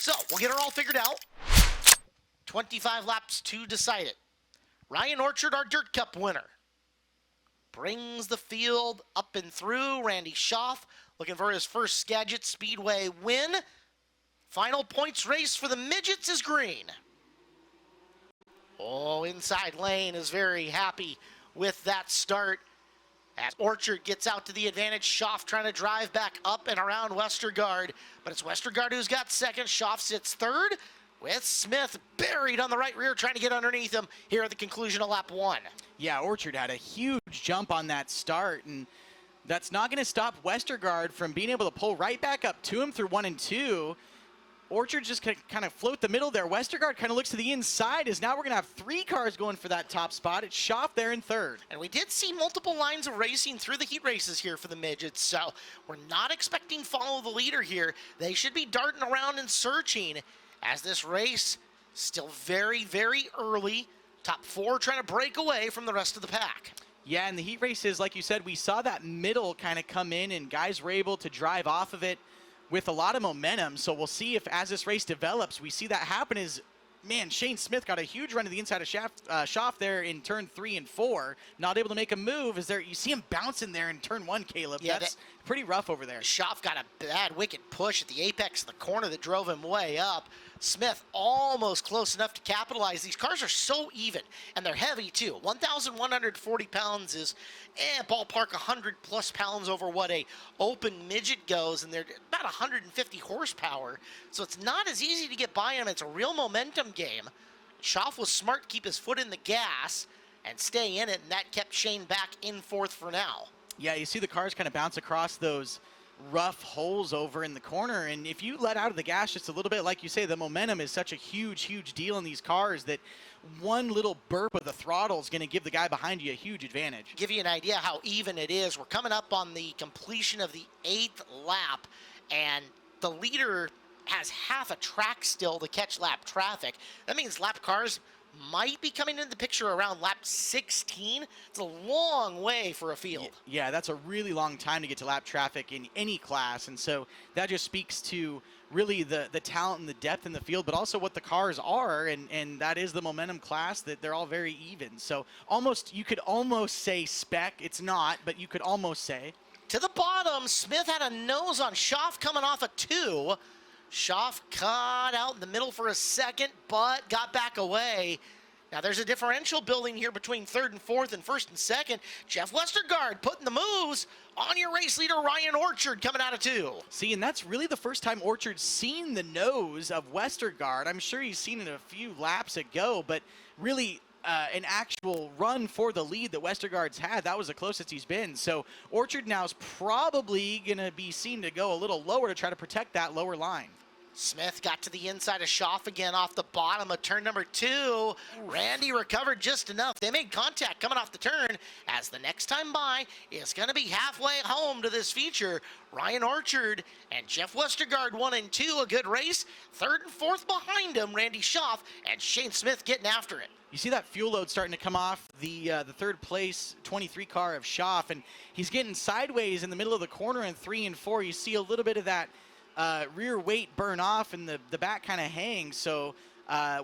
So we'll get her all figured out. 25 laps to decide it. Ryan Orchard, our Dirt Cup winner, brings the field up and through. Randy Schaff looking for his first Skagit Speedway win. Final points race for the Midgets is green. Oh, inside lane is very happy with that start. As Orchard gets out to the advantage, Schaff trying to drive back up and around Westergaard. But it's Westergaard who's got second. Schaff sits third with Smith buried on the right rear trying to get underneath him here at the conclusion of lap 1. Yeah, Orchard had a huge jump on that start, and that's not going to stop Westergaard from being able to pull right back up to him through 1 and 2. Orchard just kind of float the middle there. Westergaard kind of looks to the inside as now we're going to have 3 cars going for that top spot. It's Schaff there in third. And we did see multiple lines of racing through the heat races here for the Midgets, so we're not expecting follow the leader here. They should be darting around and searching as this race still very, very early. Top 4 trying to break away from the rest of the pack. Yeah, and the heat races, like you said, we saw that middle kind of come in and guys were able to drive off of it with a lot of momentum. So we'll see if as this race develops, we see that happen. Is, man, Shane Smith got a huge run to the inside of Schaff there in turn 3 and 4. Not able to make a move. Is there? You see him bouncing there in turn 1, Caleb. Yeah, that's pretty rough over there. Schaff got a bad wicked push at the apex of the corner that drove him way up. Smith almost close enough to capitalize. These cars are so even, and they're heavy too. 1,140 pounds is ballpark 100 plus pounds over what a open midget goes, and they're about 150 horsepower. So it's not as easy to get by them. It's a real momentum game. Schaff was smart to keep his foot in the gas and stay in it, and that kept Shane back in fourth for now. Yeah, you see the cars kind of bounce across those rough holes over in the corner, and if you let out of the gas just a little bit, like you say, the momentum is such a huge deal in these cars that one little burp of the throttle is going to give the guy behind you a huge advantage. Give you an idea how even it is. We're coming up on the completion of the 8th lap, and the leader has half a track still to catch lap traffic. That means lap cars might be coming into the picture around lap 16. It's a long way for a field. Yeah, that's a really long time to get to lap traffic in any class, and so that just speaks to really the talent and the depth in the field, but also what the cars are, and that is the momentum class, that they're all very even. So you could almost say spec. It's not, but you could almost say. To the bottom, Smith had a nose on Schaff coming off a 2. Schaff caught out in the middle for a second, but got back away. Now there's a differential building here between third and fourth and first and second. Jeff Westergaard putting the moves on your race leader, Ryan Orchard, coming out of 2. See, and that's really the first time Orchard's seen the nose of Westergaard. I'm sure he's seen it a few laps ago, but really an actual run for the lead that Westergaard's had, that was the closest he's been. So Orchard now is probably going to be seen to go a little lower to try to protect that lower line. Smith got to the inside of Schaff again off the bottom of turn number 2. Randy recovered just enough. They made contact coming off the turn, as the next time by is going to be halfway home to this feature. Ryan Orchard and Jeff Westergaard 1 and 2, a good race. Third and fourth behind him, Randy Schaff and Shane Smith getting after it. You see that fuel load starting to come off the third place 23 car of Schaff, and he's getting sideways in the middle of the corner in 3 and 4. You see a little bit of that rear weight burn off and the back kind of hangs. So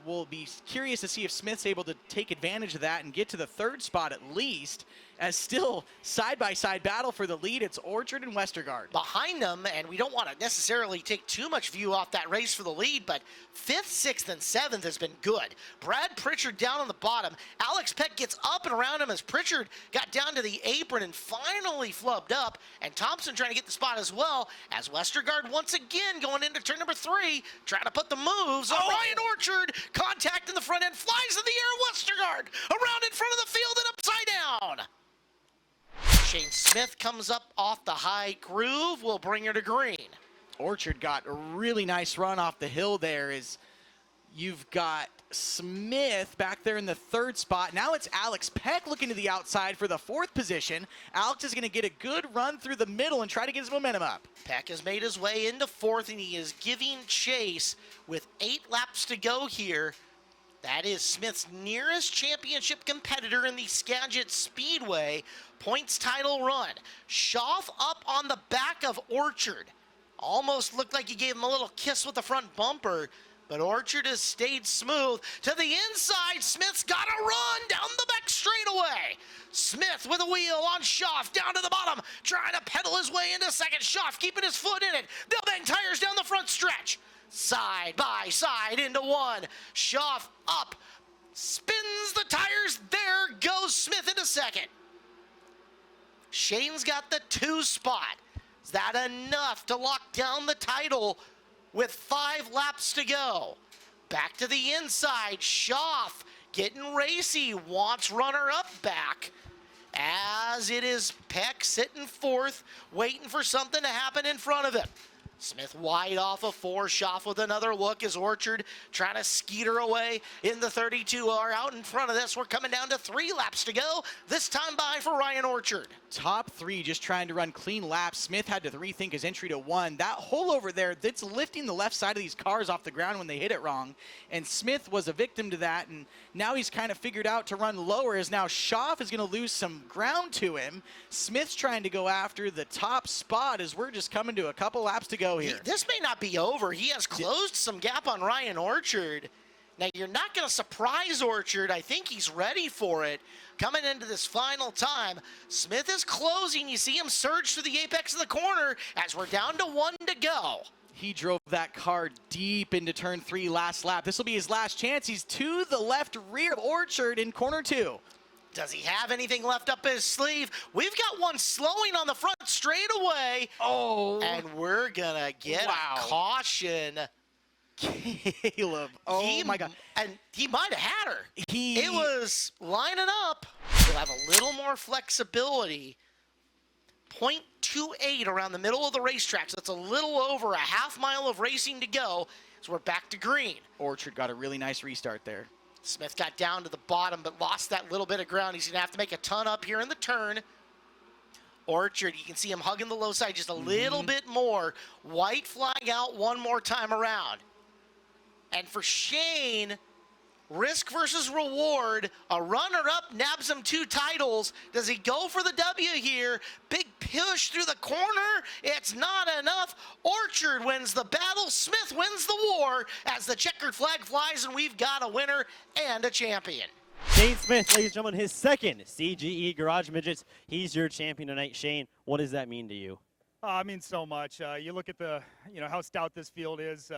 we'll be curious to see if Smith's able to take advantage of that and get to the third spot at least, as still side-by-side battle for the lead. It's Orchard and Westergaard behind them, and we don't want to necessarily take too much view off that race for the lead, but 5th, 6th, and 7th has been good. Brad Pritchard down on the bottom. Alex Peck gets up and around him as Pritchard got down to the apron and finally flubbed up, and Thompson trying to get the spot as well, as Westergaard once again going into turn number 3, trying to put the moves on Ryan Orchard. Contact in the front end, flies in the air. Westergaard around in front of the field and upside down. Shane Smith comes up off the high groove, will bring her to green. Orchard got a really nice run off the hill there. As you've got Smith back there in the third spot. Now it's Alex Peck looking to the outside for the 4th position. Alex is going to get a good run through the middle and try to get his momentum up. Peck has made his way into 4th, and he is giving chase with 8 laps to go here. That is Smith's nearest championship competitor in the Skagit Speedway points title run. Schaff up on the back of Orchard Almost looked like he gave him a little kiss with the front bumper, but Orchard has stayed smooth. To the inside, Smith's got to run down the back straightaway. Smith with a wheel on Schaff, down to the bottom, trying to pedal his way into second. Schaff keeping his foot in it. They'll bang tires down the front stretch. Side by side into one. Schaff up, spins the tires. There goes Smith into second. Shane's got the 2 spot. Is that enough to lock down the title with 5 laps to go? Back to the inside. Schaff getting racy, wants runner-up back. As it is Peck sitting 4th, waiting for something to happen in front of him. Smith wide off of 4. Schaff with another look as Orchard trying to skeeter away in the 32 are out in front of this. We're coming down to 3 laps to go. This time by for Ryan Orchard. Top 3 just trying to run clean laps. Smith had to rethink his entry to 1. That hole over there, that's lifting the left side of these cars off the ground when they hit it wrong. And Smith was a victim to that, and now he's kind of figured out to run lower, as now Schaff is going to lose some ground to him. Smith's trying to go after the top spot as we're just coming to a couple laps to go here. This may not be over. He has closed some gap on Ryan Orchard. Now, you're not going to surprise Orchard. I think he's ready for it. Coming into this final time, Smith is closing. You see him surge to the apex of the corner as we're down to 1 to go. He drove that car deep into turn 3 last lap. This will be his last chance. He's to the left rear of Orchard in corner 2. Does he have anything left up his sleeve? We've got one slowing on the front straightaway. Oh. And we're going to get a caution. Caleb. Oh, my God. And he might have had her. It It was lining up. He'll have a little more flexibility. 0.28 around the middle of the racetrack. So it's a little over a half mile of racing to go. So we're back to green. Orchard got a really nice restart there. Smith got down to the bottom, but lost that little bit of ground. He's going to have to make a ton up here in the turn. Orchard, you can see him hugging the low side just a little bit more. White flag out one more time around. And for Shane, risk versus reward. A runner-up nabs him 2 titles. Does he go for the W here? Big push through the corner. It's not enough. Orchard wins the battle. Smith wins the war as the checkered flag flies, and we've got a winner and a champion. Shane Smith, ladies and gentlemen, his second CGE Garage Midgets. He's your champion tonight. Shane, what does that mean to you? It means so much. You look at the, how stout this field is.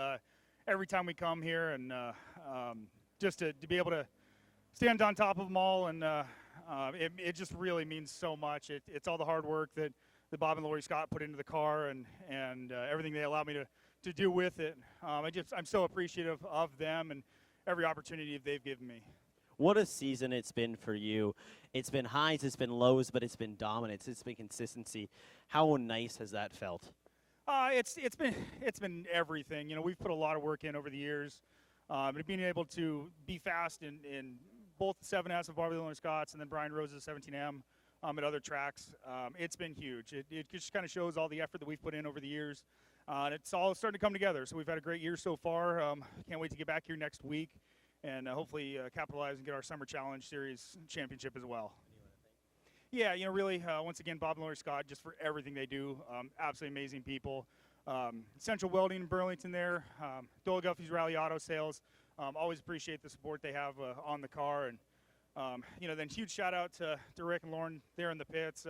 Every time we come here, and just to be able to stand on top of them all, and it just really means so much. It's all the hard work that Bob and Lori Scott put into the car, and everything they allowed me to do with it. I'm so appreciative of them and every opportunity they've given me. What a season it's been for you. It's been highs, it's been lows, but it's been dominance. It's been consistency. How nice has that felt? It's been everything. We've put a lot of work in over the years. And being able to be fast in both the 7S of Bobby Lillard Scott's and then Brian Rose's 17M at other tracks, it's been huge. It just kind of shows all the effort that we've put in over the years. And it's all starting to come together. So we've had a great year so far. Can't wait to get back here next week and hopefully capitalize and get our Summer Challenge Series championship as well. Yeah, really, once again, Bob and Lori Scott, just for everything they do. Absolutely amazing people. Central Welding in Burlington there. Dole Guffey's Rally Auto Sales. Always appreciate the support they have on the car. And, then huge shout out to Rick and Lauren there in the pits.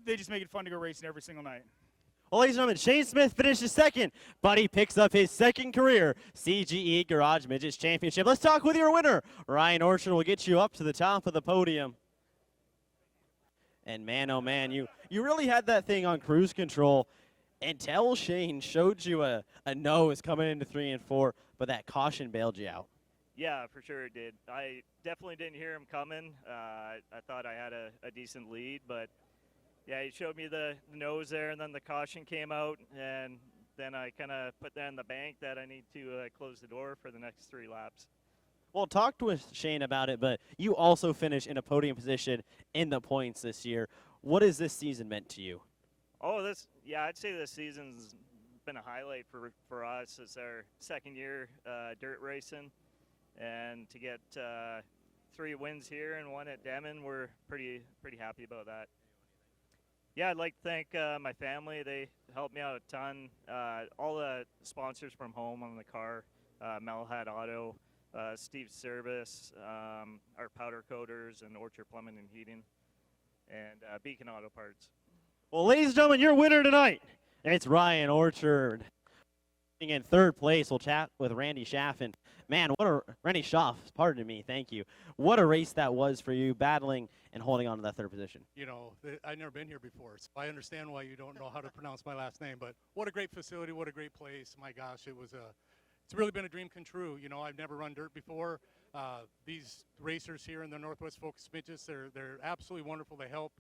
They just make it fun to go racing every single night. Well, ladies and gentlemen, Shane Smith finishes second, but he picks up his second career CGE Garage Midgets Championship. Let's talk with your winner. Ryan Orchard will get you up to the top of the podium. And man, oh man, you really had that thing on cruise control until Shane showed you a nose coming into 3 and 4, but that caution bailed you out. Yeah, for sure it did. I definitely didn't hear him coming. I thought I had a decent lead, but yeah, he showed me the nose there, and then the caution came out, and then I kind of put that in the bank that I need to close the door for the next 3 laps. Well, talked with Shane about it, but you also finished in a podium position in the points this year. What has this season meant to you? Oh, I'd say this season's been a highlight for us. It's our second year dirt racing, and to get 3 wins here and 1 at Demon, we're pretty happy about that. Yeah, I'd like to thank my family. They helped me out a ton. All the sponsors from home on the car, Melhat Auto, Steve Service, our powder coaters, and Orchard Plumbing and Heating, and Beacon Auto Parts. Well, ladies and gentlemen, your winner tonight, it's Ryan Orchard. In third place, we'll chat with Randy Schaff. And man, Randy Schaff, pardon me, thank you. What a race that was for you, battling and holding on to that third position. You know, I've never been here before, so I understand why you don't know how to pronounce my last name. But what a great facility, what a great place. My gosh, it's really been a dream come true. You know, I've never run dirt before. These racers here in the Northwest Focus Midgets, they're absolutely wonderful. They help.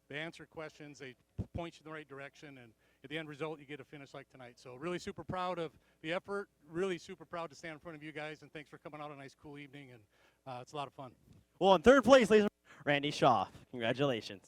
They answer questions. They point you in the right direction. And at the end result, you get a finish like tonight. So really super proud of the effort. Really super proud to stand in front of you guys. And thanks for coming out on a nice, cool evening. And it's a lot of fun. Well, in third place, ladies and gentlemen, Randy Schaff. Congratulations.